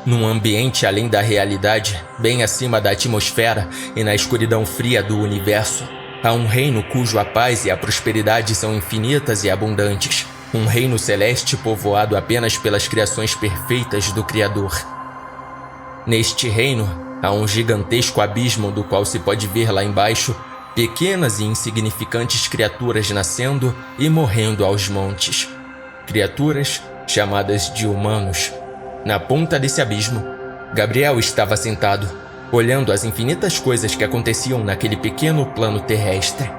Num ambiente além da realidade, bem acima da atmosfera e na escuridão fria do universo, há um reino cuja paz e a prosperidade são infinitas e abundantes. Um reino celeste povoado apenas pelas criações perfeitas do Criador. Neste reino, há um gigantesco abismo do qual se pode ver lá embaixo pequenas e insignificantes criaturas nascendo e morrendo aos montes. Criaturas chamadas de humanos. Na ponta desse abismo, Gabriel estava sentado, olhando as infinitas coisas que aconteciam naquele pequeno plano terrestre.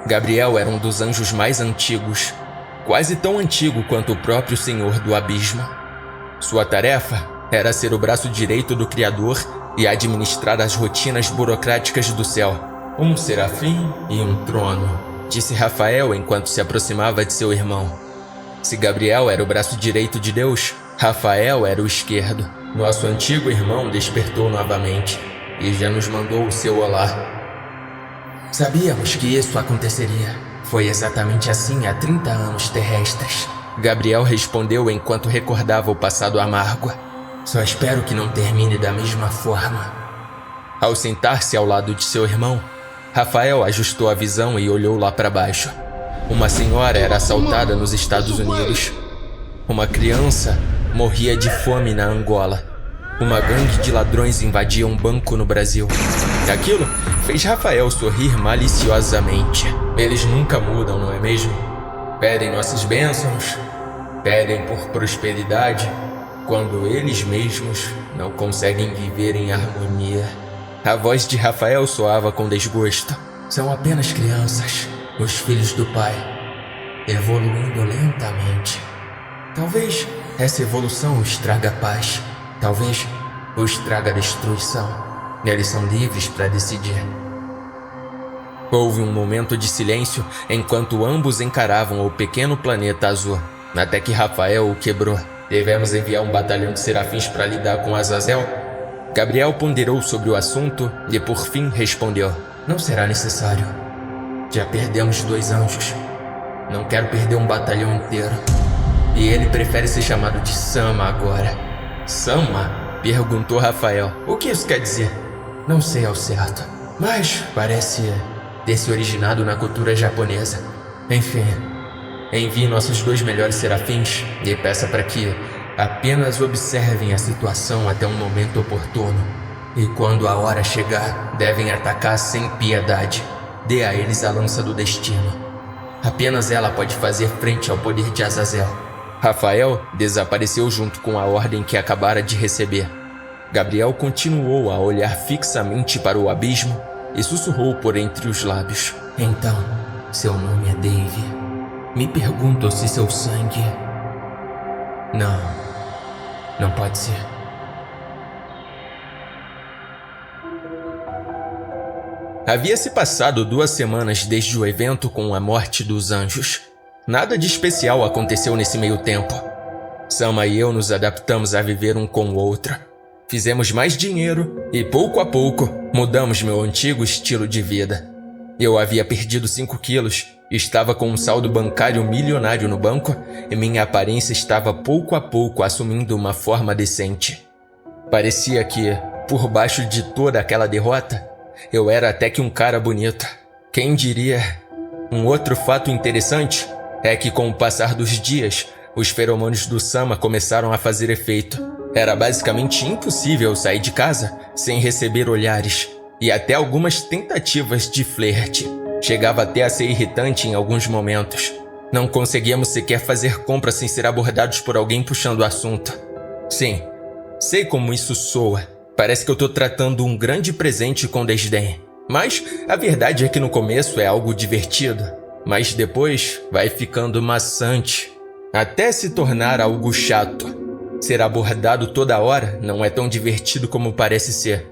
Gabriel era um dos anjos mais antigos, quase tão antigo quanto o próprio Senhor do Abismo. Sua tarefa era ser o braço direito do Criador e administrar as rotinas burocráticas do céu. Um serafim e um trono, disse Rafael enquanto se aproximava de seu irmão. Se Gabriel era o braço direito de Deus, Rafael era o esquerdo. Nosso antigo irmão despertou novamente e já nos mandou o seu olá. Sabíamos que isso aconteceria. Foi exatamente assim há 30 anos terrestres. Gabriel respondeu enquanto recordava o passado amargo. Só espero que não termine da mesma forma. Ao sentar-se ao lado de seu irmão, Rafael ajustou a visão e olhou lá para baixo. Uma senhora era assaltada nos Estados Unidos. Uma criança morria de fome na Angola. Uma gangue de ladrões invadia um banco no Brasil. Aquilo fez Rafael sorrir maliciosamente. Eles nunca mudam, não é mesmo? Pedem nossas bênçãos, pedem por prosperidade, quando eles mesmos não conseguem viver em harmonia. A voz de Rafael soava com desgosto. São apenas crianças, os filhos do Pai, evoluindo lentamente. Talvez essa evolução os traga paz. Talvez os traga destruição. Eles são livres para decidir. Houve um momento de silêncio enquanto ambos encaravam o pequeno planeta azul, até que Rafael o quebrou. Devemos enviar um batalhão de serafins para lidar com Azazel? Gabriel ponderou sobre o assunto e por fim respondeu. Não será necessário. Já perdemos 2 anjos. Não quero perder um batalhão inteiro. E ele prefere ser chamado de Sama agora. Sama? Perguntou Rafael. O que isso quer dizer? Não sei ao certo, mas parece ter se originado na cultura japonesa. Enfim, envie nossos 2 melhores serafins e peça para que apenas observem a situação até um momento oportuno. E quando a hora chegar, devem atacar sem piedade. Dê a eles a lança do destino. Apenas ela pode fazer frente ao poder de Azazel. Rafael desapareceu junto com a ordem que acabara de receber. Gabriel continuou a olhar fixamente para o abismo e sussurrou por entre os lábios. Então, seu nome é Dave. Me pergunto se seu sangue... Não pode ser. Havia se passado 2 semanas desde o evento com a morte dos anjos. Nada de especial aconteceu nesse meio tempo. Sama e eu nos adaptamos a viver um com o outro. Fizemos mais dinheiro e, pouco a pouco, mudamos meu antigo estilo de vida. Eu havia perdido 5 quilos, estava com um saldo bancário milionário no banco e minha aparência estava pouco a pouco assumindo uma forma decente. Parecia que, por baixo de toda aquela derrota, eu era até que um cara bonito. Quem diria? Um outro fato interessante é que com o passar dos dias, os feromônios do Sama começaram a fazer efeito. Era basicamente impossível sair de casa sem receber olhares e até algumas tentativas de flerte. Chegava até a ser irritante em alguns momentos. Não conseguíamos sequer fazer compras sem ser abordados por alguém puxando o assunto. Sim, sei como isso soa. Parece que eu tô tratando um grande presente com desdém. Mas a verdade é que no começo é algo divertido, mas depois vai ficando maçante, até se tornar algo chato. Ser abordado toda hora não é tão divertido como parece ser.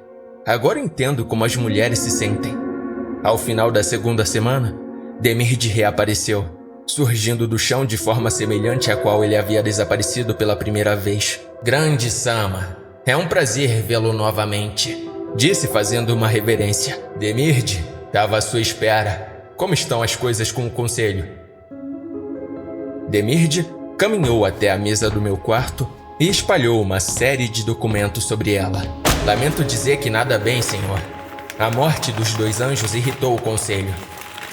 Agora entendo como as mulheres se sentem. Ao final da 2ª semana, Demirde reapareceu, surgindo do chão de forma semelhante à qual ele havia desaparecido pela primeira vez. Grande Sama, é um prazer vê-lo novamente, disse fazendo uma reverência. Demirde estava à sua espera. Como estão as coisas com o conselho? Demirde caminhou até a mesa do meu quarto e espalhou uma série de documentos sobre ela. Lamento dizer que nada bem, senhor. A morte dos 2 anjos irritou o conselho,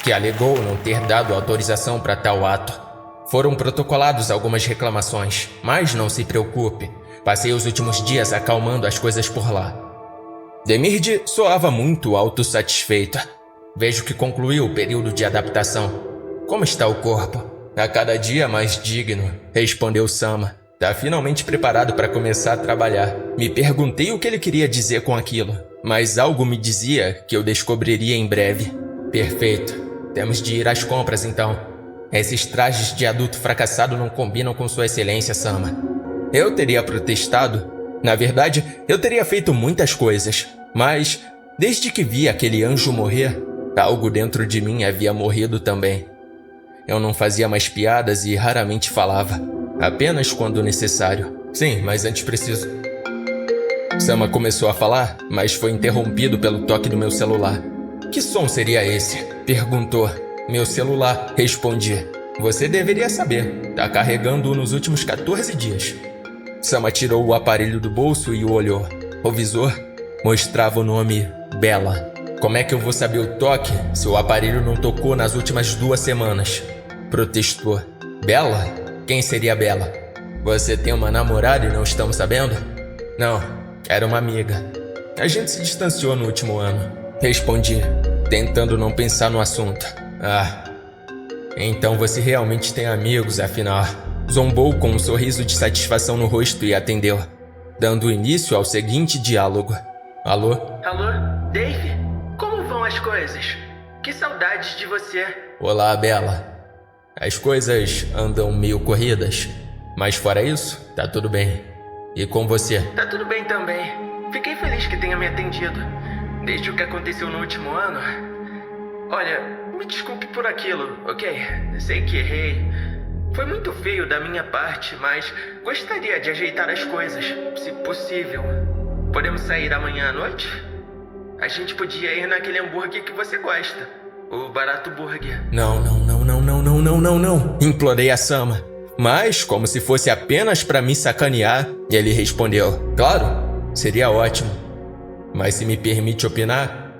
que alegou não ter dado autorização para tal ato. Foram protocolados algumas reclamações, mas não se preocupe. Passei os últimos dias acalmando as coisas por lá. Demirde soava muito autossatisfeita. Vejo que concluiu o período de adaptação. Como está o corpo? A cada dia mais digno, respondeu Sama. Tá finalmente preparado para começar a trabalhar. Me perguntei o que ele queria dizer com aquilo, mas algo me dizia que eu descobriria em breve. Perfeito. Temos de ir às compras então. Esses trajes de adulto fracassado não combinam com Sua Excelência, Sama. Eu teria protestado. Na verdade, eu teria feito muitas coisas, mas desde que vi aquele anjo morrer, algo dentro de mim havia morrido também. Eu não fazia mais piadas e raramente falava, apenas quando necessário. Sim, mas antes preciso... Sama começou a falar, mas foi interrompido pelo toque do meu celular. Que som seria esse? Perguntou. Meu celular, respondi. Você deveria saber, tá carregando-o nos últimos 14 dias. Sama tirou o aparelho do bolso e o olhou. O visor mostrava o nome Bela. Como é que eu vou saber o toque se o aparelho não tocou nas últimas 2 semanas? Protestou. Bela? Quem seria Bela? Você tem uma namorada e não estamos sabendo? Não, era uma amiga. A gente se distanciou no último ano. Respondi, tentando não pensar no assunto. Ah, então você realmente tem amigos, afinal. Zombou com um sorriso de satisfação no rosto e atendeu, dando início ao seguinte diálogo. Alô? Alô, Dave? Como vão as coisas? Que saudades de você. Olá, Bela. As coisas andam meio corridas, mas fora isso, tá tudo bem. E com você? Tá tudo bem também. Fiquei feliz que tenha me atendido. Desde o que aconteceu no último ano... Olha, me desculpe por aquilo, ok? Sei que errei. Foi muito feio da minha parte, mas gostaria de ajeitar as coisas, se possível. Podemos sair amanhã à noite? A gente podia ir naquele hambúrguer que você gosta, o Barato Burger. Não. Implorei a Sama. Mas, como se fosse apenas pra me sacanear, ele respondeu. Claro, seria ótimo. Mas se me permite opinar,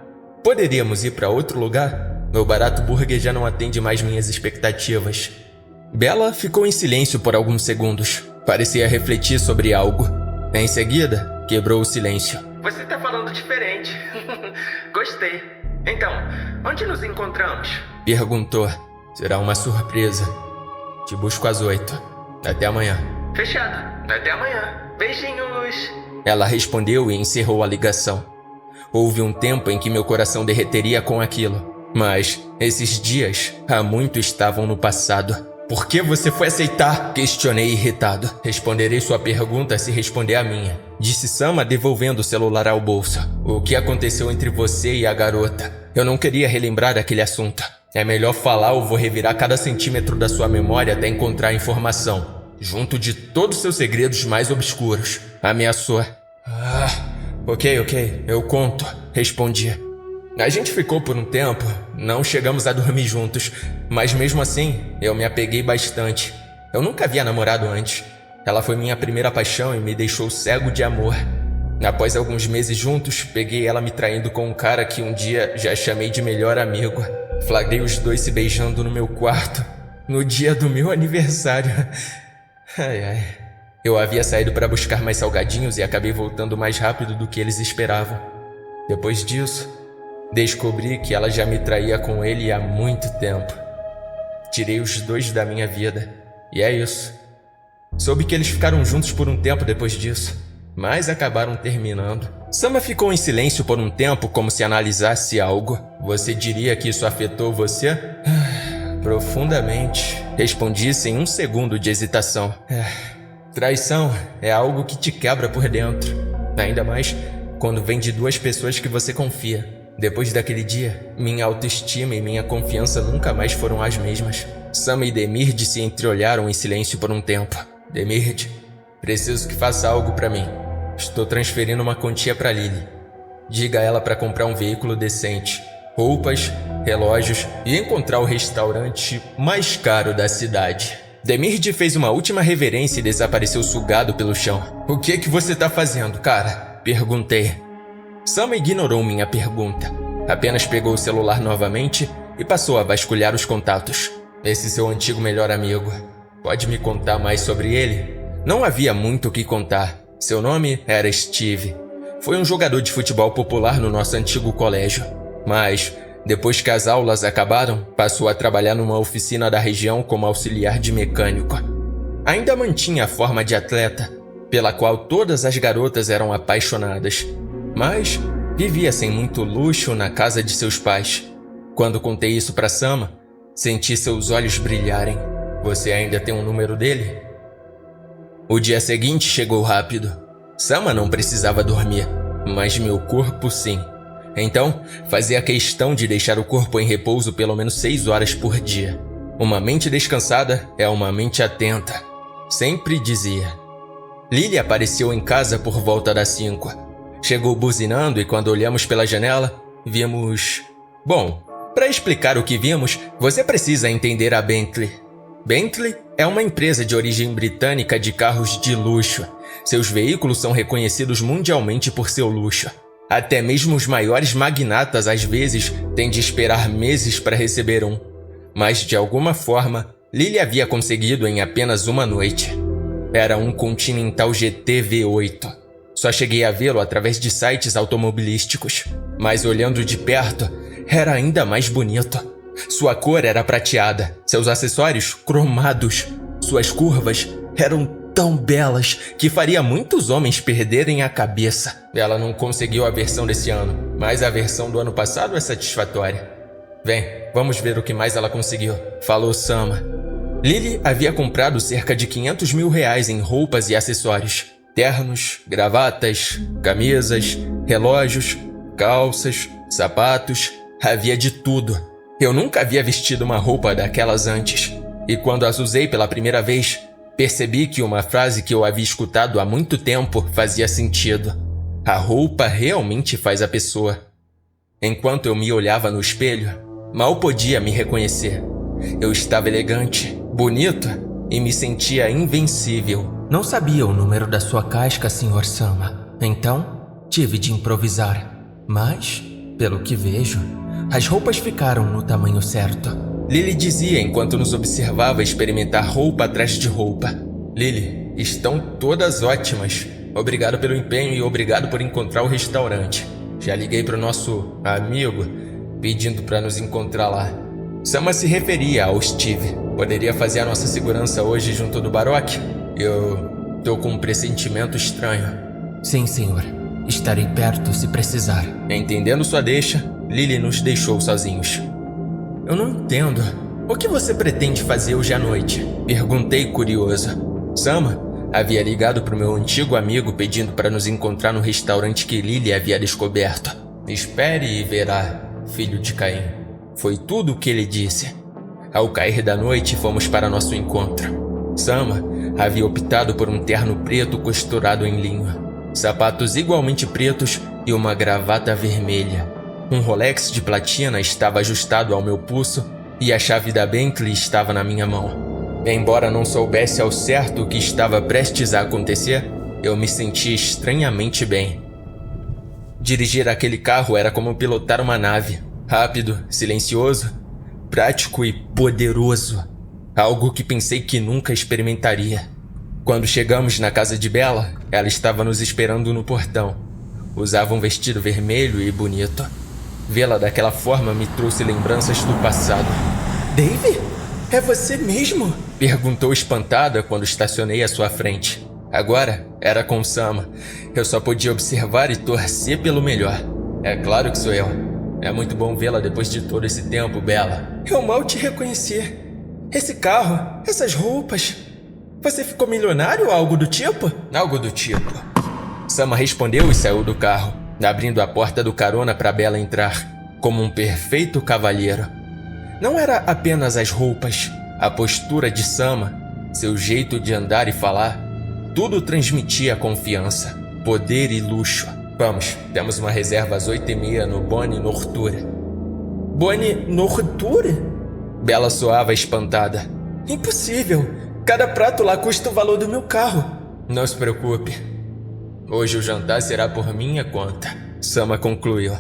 poderíamos ir pra outro lugar? O Barato Burger já não atende mais minhas expectativas. Bela ficou em silêncio por alguns segundos. Parecia refletir sobre algo. Em seguida, quebrou o silêncio. Você tá falando diferente. Gostei. Então, onde nos encontramos? Perguntou. Será uma surpresa. Te busco às 8. Até amanhã. Fechado. Até amanhã. Beijinhos. Ela respondeu e encerrou a ligação. Houve um tempo em que meu coração derreteria com aquilo. Mas esses dias há muito estavam no passado. Por que você foi aceitar? Questionei irritado. Responderei sua pergunta se responder a minha. Disse Sama devolvendo o celular ao bolso. O que aconteceu entre você e a garota? Eu não queria relembrar aquele assunto. É melhor falar ou vou revirar cada centímetro da sua memória até encontrar a informação. Junto de todos seus segredos mais obscuros. Ameaçou. Ok, eu conto. Respondi. A gente ficou por um tempo, não chegamos a dormir juntos, mas mesmo assim, eu me apeguei bastante. Eu nunca havia namorado antes. Ela foi minha primeira paixão e me deixou cego de amor. Após alguns meses juntos, peguei ela me traindo com um cara que um dia já chamei de melhor amigo. Flagrei os dois se beijando no meu quarto, no dia do meu aniversário. Ai. Eu havia saído para buscar mais salgadinhos e acabei voltando mais rápido do que eles esperavam. Depois disso, descobri que ela já me traía com ele há muito tempo. Tirei os dois da minha vida. E é isso. Soube que eles ficaram juntos por um tempo depois disso, mas acabaram terminando. Sama ficou em silêncio por um tempo como se analisasse algo. Você diria que isso afetou você? Profundamente. Respondi sem um segundo de hesitação. Traição é algo que te quebra por dentro. Ainda mais quando vem de duas pessoas que você confia. Depois daquele dia, minha autoestima e minha confiança nunca mais foram as mesmas. Sama e Demirde se entreolharam em silêncio por um tempo. Demirde, preciso que faça algo pra mim. Estou transferindo uma quantia pra Lily. Diga a ela pra comprar um veículo decente, roupas, relógios e encontrar o restaurante mais caro da cidade. Demirde fez uma última reverência e desapareceu sugado pelo chão. O que você tá fazendo, cara? Perguntei. Sama ignorou minha pergunta. Apenas pegou o celular novamente e passou a vasculhar os contatos. Esse seu antigo melhor amigo. Pode me contar mais sobre ele? Não havia muito o que contar. Seu nome era Steve. Foi um jogador de futebol popular no nosso antigo colégio. Mas, depois que as aulas acabaram, passou a trabalhar numa oficina da região como auxiliar de mecânico. Ainda mantinha a forma de atleta, pela qual todas as garotas eram apaixonadas. Mas vivia sem muito luxo na casa de seus pais. Quando contei isso para Sama, senti seus olhos brilharem. Você ainda tem um número dele? O dia seguinte chegou rápido. Sama não precisava dormir, mas meu corpo sim. Então, fazia questão de deixar o corpo em repouso pelo menos 6 horas por dia. Uma mente descansada é uma mente atenta. Sempre dizia. Lily apareceu em casa por volta das 5. Chegou buzinando e quando olhamos pela janela, vimos... Bom, para explicar o que vimos, você precisa entender a Bentley. Bentley é uma empresa de origem britânica de carros de luxo. Seus veículos são reconhecidos mundialmente por seu luxo. Até mesmo os maiores magnatas às vezes têm de esperar meses para receber um. Mas de alguma forma, Lily havia conseguido em apenas uma noite. Era um Continental GT V8. Só cheguei a vê-lo através de sites automobilísticos. Mas olhando de perto, era ainda mais bonito. Sua cor era prateada, seus acessórios cromados. Suas curvas eram tão belas que faria muitos homens perderem a cabeça. Ela não conseguiu a versão desse ano, mas a versão do ano passado é satisfatória. Vem, vamos ver o que mais ela conseguiu, falou Sama. Lily havia comprado cerca de 500 mil reais em roupas e acessórios. Ternos, gravatas, camisas, relógios, calças, sapatos, havia de tudo. Eu nunca havia vestido uma roupa daquelas antes. E quando as usei pela primeira vez, percebi que uma frase que eu havia escutado há muito tempo fazia sentido. A roupa realmente faz a pessoa. Enquanto eu me olhava no espelho, mal podia me reconhecer. Eu estava elegante, bonito e me sentia invencível. Não sabia o número da sua casca, Sr. Sama. Então, tive de improvisar. Mas, pelo que vejo, as roupas ficaram no tamanho certo. Lily dizia enquanto nos observava experimentar roupa atrás de roupa. Lily, estão todas ótimas. Obrigado pelo empenho e obrigado por encontrar o restaurante. Já liguei para o nosso amigo pedindo para nos encontrar lá. Sama se referia ao Steve. Poderia fazer a nossa segurança hoje junto do Baroque? Eu tô com um pressentimento estranho. Sim, senhor. Estarei perto se precisar. Entendendo sua deixa, Lily nos deixou sozinhos. Eu não entendo. O que você pretende fazer hoje à noite? Perguntei curioso. Sama havia ligado para o meu antigo amigo pedindo para nos encontrar no restaurante que Lily havia descoberto. Espere e verá, filho de Caim. Foi tudo o que ele disse. Ao cair da noite, fomos para nosso encontro. Sama havia optado por um terno preto costurado em linho, sapatos igualmente pretos e uma gravata vermelha. Um Rolex de platina estava ajustado ao meu pulso e a chave da Bentley estava na minha mão. Embora não soubesse ao certo o que estava prestes a acontecer, eu me senti estranhamente bem. Dirigir aquele carro era como pilotar uma nave, rápido, silencioso, prático e poderoso. Algo que pensei que nunca experimentaria. Quando chegamos na casa de Bella, ela estava nos esperando no portão. Usava um vestido vermelho e bonito. Vê-la daquela forma me trouxe lembranças do passado. Dave? É você mesmo? Perguntou espantada quando estacionei à sua frente. Agora era com Sama. Eu só podia observar e torcer pelo melhor. É claro que sou eu. É muito bom vê-la depois de todo esse tempo, Bella. Eu mal te reconheci. Esse carro, essas roupas. Você ficou milionário ou algo do tipo? Algo do tipo. Sama respondeu e saiu do carro, abrindo a porta do carona para Bella entrar, como um perfeito cavalheiro. Não era apenas as roupas, a postura de Sama, seu jeito de andar e falar, tudo transmitia confiança, poder e luxo. Vamos, temos uma reserva às 8h30 no Bonnie Norture. Bonnie Norture? Bella soava espantada. Impossível! Cada prato lá custa o valor do meu carro. Não se preocupe. Hoje o jantar será por minha conta, Sama concluiu.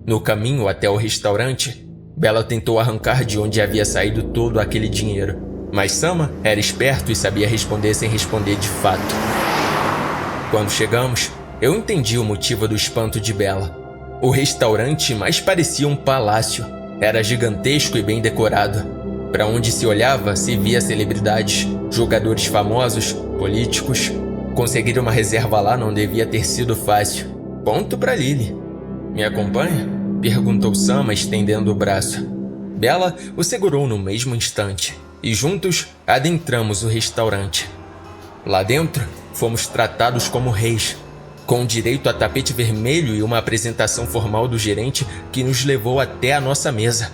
No caminho até o restaurante, Bella tentou arrancar de onde havia saído todo aquele dinheiro. Mas Sama era esperto e sabia responder sem responder de fato. Quando chegamos, eu entendi o motivo do espanto de Bella. O restaurante mais parecia um palácio. Era gigantesco e bem decorado. Para onde se olhava, se via celebridades, jogadores famosos, políticos. Conseguir uma reserva lá não devia ter sido fácil. Ponto para Lily. Me acompanha? Perguntou Sama, estendendo o braço. Bella o segurou no mesmo instante. E juntos adentramos o restaurante. Lá dentro, fomos tratados como reis, com direito a tapete vermelho e uma apresentação formal do gerente que nos levou até a nossa mesa.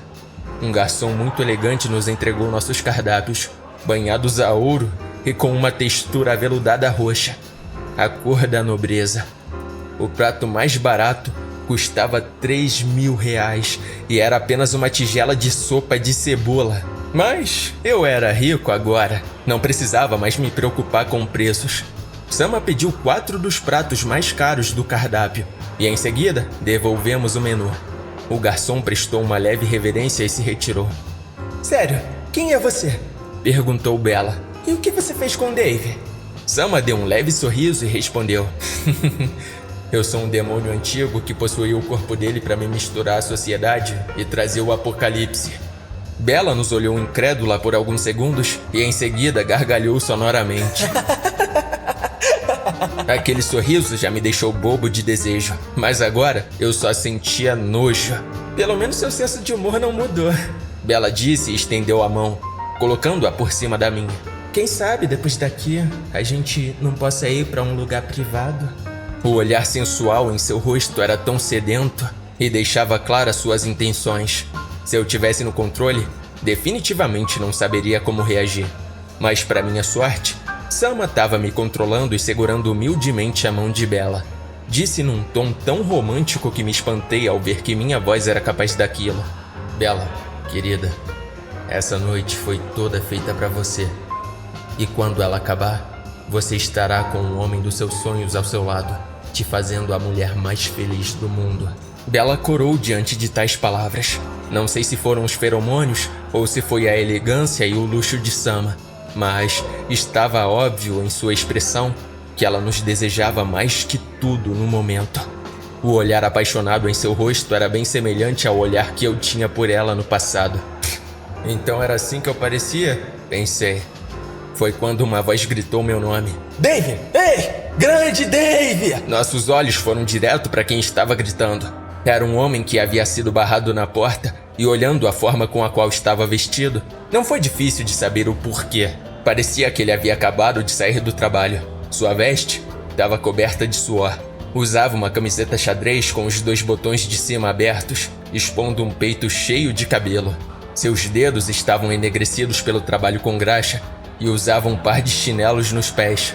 Um garçom muito elegante nos entregou nossos cardápios, banhados a ouro e com uma textura aveludada roxa, a cor da nobreza. O prato mais barato custava R$3.000 e era apenas uma tigela de sopa de cebola. Mas eu era rico agora, não precisava mais me preocupar com preços. Sama pediu 4 dos pratos mais caros do cardápio e em seguida devolvemos o menu. O garçom prestou uma leve reverência e se retirou. Sério, quem é você? Perguntou Bella. E o que você fez com Dave? Sama deu um leve sorriso e respondeu. Eu sou um demônio antigo que possuiu o corpo dele para me misturar à sociedade e trazer o apocalipse. Bella nos olhou incrédula por alguns segundos e em seguida gargalhou sonoramente. Aquele sorriso já me deixou bobo de desejo, mas agora eu só sentia nojo. Pelo menos seu senso de humor não mudou, Bella disse e estendeu a mão, colocando-a por cima da minha. Quem sabe depois daqui a gente não possa ir para um lugar privado? O olhar sensual em seu rosto era tão sedento e deixava claras suas intenções. Se eu tivesse no controle, definitivamente não saberia como reagir. Mas para minha sorte, Sama estava me controlando e segurando humildemente a mão de Bella. Disse num tom tão romântico que me espantei ao ver que minha voz era capaz daquilo. Bella, querida, essa noite foi toda feita para você. E quando ela acabar, você estará com o homem dos seus sonhos ao seu lado, te fazendo a mulher mais feliz do mundo. Bella corou diante de tais palavras. Não sei se foram os feromônios ou se foi a elegância e o luxo de Sama, mas estava óbvio em sua expressão que ela nos desejava mais que tudo no momento. O olhar apaixonado em seu rosto era bem semelhante ao olhar que eu tinha por ela no passado. Então era assim que eu parecia? Pensei. Foi quando uma voz gritou meu nome. Dave! Ei! Grande Dave! Nossos olhos foram direto para quem estava gritando. Era um homem que havia sido barrado na porta e olhando a forma com a qual estava vestido, não foi difícil de saber o porquê. Parecia que ele havia acabado de sair do trabalho. Sua veste estava coberta de suor. Usava uma camiseta xadrez com os 2 botões de cima abertos, expondo um peito cheio de cabelo. Seus dedos estavam enegrecidos pelo trabalho com graxa e usava um par de chinelos nos pés.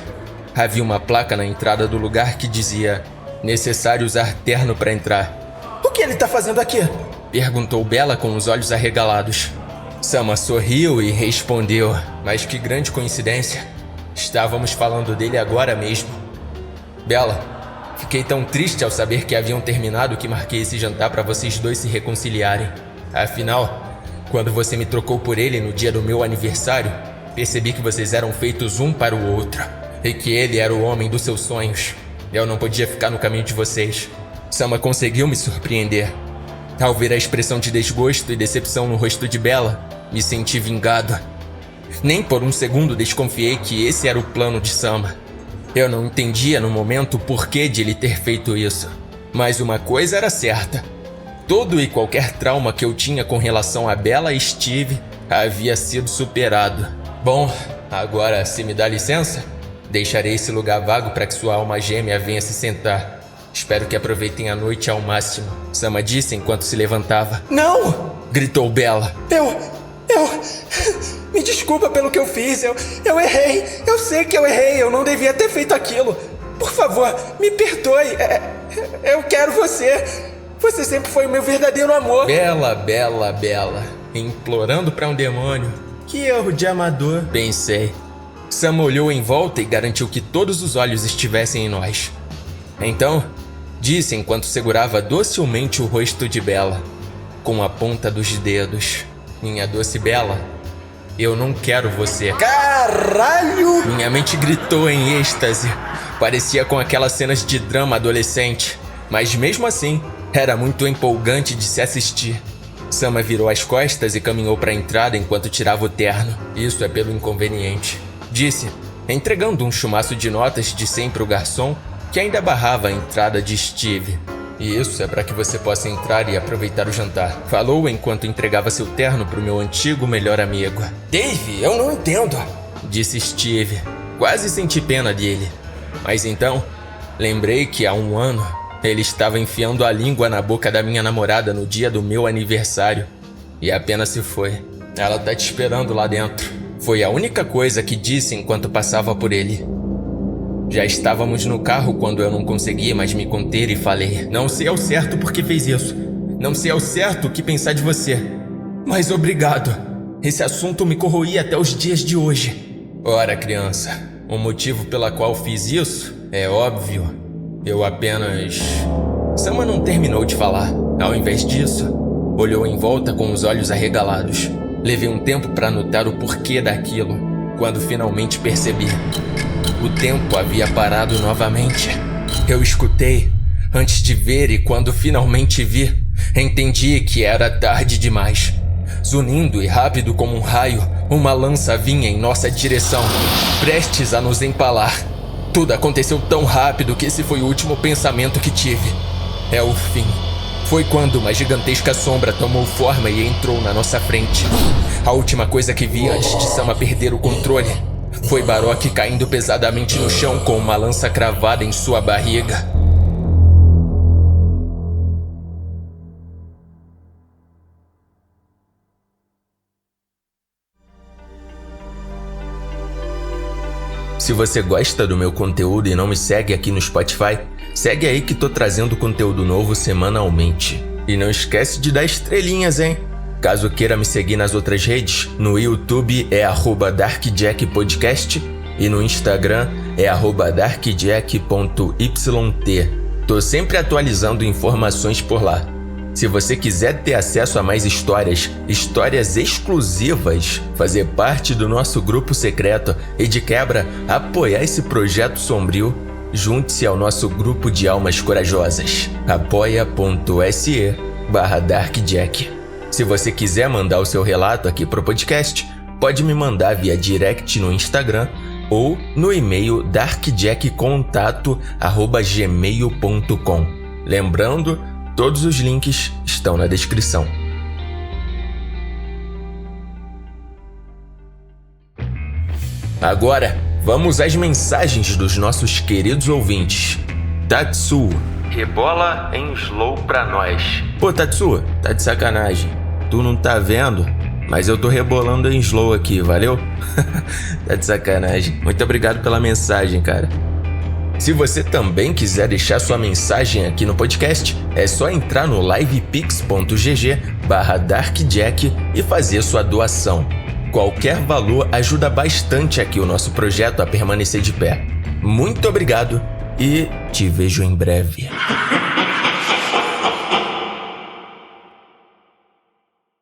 Havia uma placa na entrada do lugar que dizia: necessário usar terno para entrar. O que ele tá fazendo aqui? Perguntou Bella com os olhos arregalados. Sama sorriu e respondeu: mas que grande coincidência. Estávamos falando dele agora mesmo. Bella, fiquei tão triste ao saber que haviam terminado que marquei esse jantar para vocês dois se reconciliarem. Afinal, quando você me trocou por ele no dia do meu aniversário, percebi que vocês eram feitos um para o outro e que ele era o homem dos seus sonhos. Eu não podia ficar no caminho de vocês. Sama conseguiu me surpreender. Ao ver a expressão de desgosto e decepção no rosto de Bella, me senti vingado. Nem por um segundo desconfiei que esse era o plano de Sama. Eu não entendia no momento o porquê de ele ter feito isso. Mas uma coisa era certa. Todo e qualquer trauma que eu tinha com relação a Bella e Steve havia sido superado. Bom, agora, se me dá licença, deixarei esse lugar vago para que sua alma gêmea venha se sentar. Espero que aproveitem a noite ao máximo, Sama disse enquanto se levantava. Não! Gritou Bella. Me desculpa pelo que eu fiz, eu errei. Eu sei que eu errei, eu não devia ter feito aquilo. Por favor, me perdoe. Eu quero você. Você sempre foi o meu verdadeiro amor. Bella. Implorando para um demônio. Que erro de amador. Pensei. Sam olhou em volta e garantiu que todos os olhos estivessem em nós. Então, disse enquanto segurava docilmente o rosto de Bella, com a ponta dos dedos: "Minha doce Bella, eu não quero você." Caralho! Minha mente gritou em êxtase. Parecia com aquelas cenas de drama adolescente, mas mesmo assim, era muito empolgante de se assistir. Sama virou as costas e caminhou para a entrada enquanto tirava o terno. "Isso é pelo inconveniente", disse, entregando um chumaço de notas de 100 pro garçom, que ainda barrava a entrada de Steve. "E isso é para que você possa entrar e aproveitar o jantar", falou enquanto entregava seu terno pro meu antigo melhor amigo. Dave, eu não entendo, disse Steve. Quase senti pena dele. Mas então, lembrei que há um ano, ele estava enfiando a língua na boca da minha namorada no dia do meu aniversário. E apenas se foi. "Ela tá te esperando lá dentro", foi a única coisa que disse enquanto passava por ele. Já estávamos no carro quando eu não conseguia mais me conter e falei: "Não sei ao certo por que fez isso. Não sei ao certo o que pensar de você. Mas obrigado. Esse assunto me corroía até os dias de hoje." "Ora, criança, o motivo pela qual fiz isso é óbvio. Eu apenas..." Sama não terminou de falar. Ao invés disso, olhou em volta com os olhos arregalados. Levei um tempo para notar o porquê daquilo, quando finalmente percebi. O tempo havia parado novamente. Eu escutei antes de ver e quando finalmente vi, entendi que era tarde demais. Zunindo e rápido como um raio, uma lança vinha em nossa direção, prestes a nos empalar. Tudo aconteceu tão rápido que esse foi o último pensamento que tive. É o fim. Foi quando uma gigantesca sombra tomou forma e entrou na nossa frente. A última coisa que vi antes de Sama perder o controle foi Baroque caindo pesadamente no chão com uma lança cravada em sua barriga. Se você gosta do meu conteúdo e não me segue aqui no Spotify, segue aí que tô trazendo conteúdo novo semanalmente. E não esquece de dar estrelinhas, hein? Caso queira me seguir nas outras redes, no YouTube é @darkjackpodcast e no Instagram é @darkjack.yt. Tô sempre atualizando informações por lá. Se você quiser ter acesso a mais histórias exclusivas, fazer parte do nosso grupo secreto e de quebra apoiar esse projeto sombrio, junte-se ao nosso grupo de almas corajosas, apoia.se/darkjack. Se você quiser mandar o seu relato aqui pro podcast, pode me mandar via direct no Instagram ou no e-mail darkjackcontato@gmail.com. Lembrando, todos os links estão na descrição. Agora, vamos às mensagens dos nossos queridos ouvintes. Tatsu, rebola em slow pra nós. Pô, Tatsu, tá de sacanagem. Tu não tá vendo, mas eu tô rebolando em slow aqui, valeu? Tá de sacanagem. Muito obrigado pela mensagem, cara. Se você também quiser deixar sua mensagem aqui no podcast, é só entrar no livepix.gg/darkjack e fazer sua doação. Qualquer valor ajuda bastante aqui o nosso projeto a permanecer de pé. Muito obrigado e te vejo em breve.